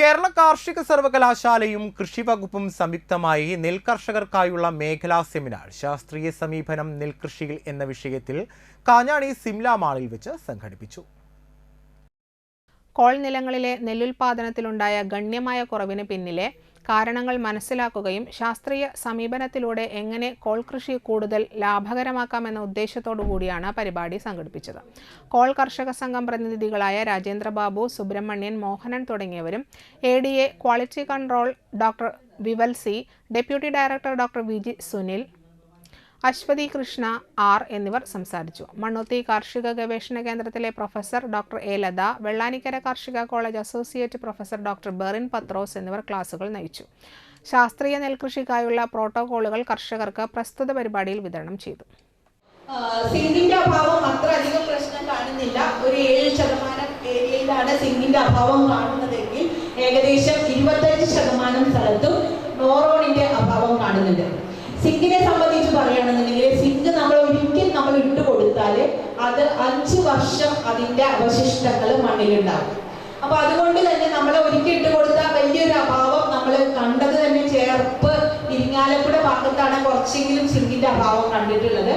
കേരള കാർഷിക സർവകലാശാലയും കൃഷി വകുപ്പും സംയുക്തമായി നെൽകർഷകർക്കായുള്ള മേഖലാ സെമിനാർ ശാസ്ത്രീയ സമീപനം നെൽകൃഷിയിൽ എന്ന വിഷയത്തിൽ കാഞ്ഞാണി സിംല മാളിൽ വെച്ച് സംഘടിപ്പിച്ചു. കോൾ നിലങ്ങളിലെ നെല്ലുൽപാദനത്തിലുണ്ടായ ഗണ്യമായ കുറവിന് പിന്നിലെ കാരണങ്ങൾ മനസ്സിലാക്കുകയും ശാസ്ത്രീയ സമീപനത്തിലൂടെ എങ്ങനെ കോൾ കൃഷി കൂടുതൽ ലാഭകരമാക്കാമെന്ന ഉദ്ദേശത്തോടു കൂടിയാണ് പരിപാടി സംഘടിപ്പിച്ചത്. കോൾ കർഷക സംഘം പ്രതിനിധികളായ രാജേന്ദ്ര ബാബു, സുബ്രഹ്മണ്യൻ, മോഹനൻ തുടങ്ങിയവരും ADA quality control doctor Vival C, deputy director doctor Viji Sunil, Aswathy Krishna R എന്നിവർ സംസാരിച്ചു. മണ്ണുത്തി കാർഷിക ഗവേഷണ കേന്ദ്രത്തിലെ professor doctor A Latha, Vellanikkara കാർഷിക college associate professor doctor Berin Pathrose എന്നിവർ ക്ലാസുകൾ നയിച്ചു. ശാസ്ത്രീയ നെൽകൃഷിക്കായുള്ള പ്രോട്ടോകോളുകൾ കർഷകർക്ക് പ്രസ്തുത പരിപാടിയിൽ വിതരണം ചെയ്തു. സിങ്കിന്റെ അഭാവം അത്ര അധികം പ്രശ്നം കാണുന്നില്ല. ഒരു 7% ഏരിയയിലാണ് സിങ്കിന്റെ അഭാവം കാണുന്നതെങ്കിൽ ഏകദേശം 25% സ്ഥലത്തും ബോറോണിന്റെ അഭാവം കാണുന്നുണ്ട്. സിങ്കിനെ സംബന്ധിച്ച് പറയുകയാണെന്നുണ്ടെങ്കിൽ സിങ്ക് നമ്മൾ ഇട്ട് കൊടുത്താൽ അത് 5 വർഷം അതിന്റെ അവശിഷ്ടങ്ങൾ മണ്ണിലുണ്ടാകും. അപ്പൊ അതുകൊണ്ട് തന്നെ നമ്മൾ ഒരിക്കൽ ഇട്ട് കൊടുത്താൽ വലിയൊരു അഭാവം നമ്മൾ കണ്ടത് തന്നെ ചേർപ്പ് ഇരിങ്ങാലക്കുട ഭാഗത്താണ് കുറച്ചെങ്കിലും സിങ്കിന്റെ അഭാവം കണ്ടിട്ടുള്ളത്.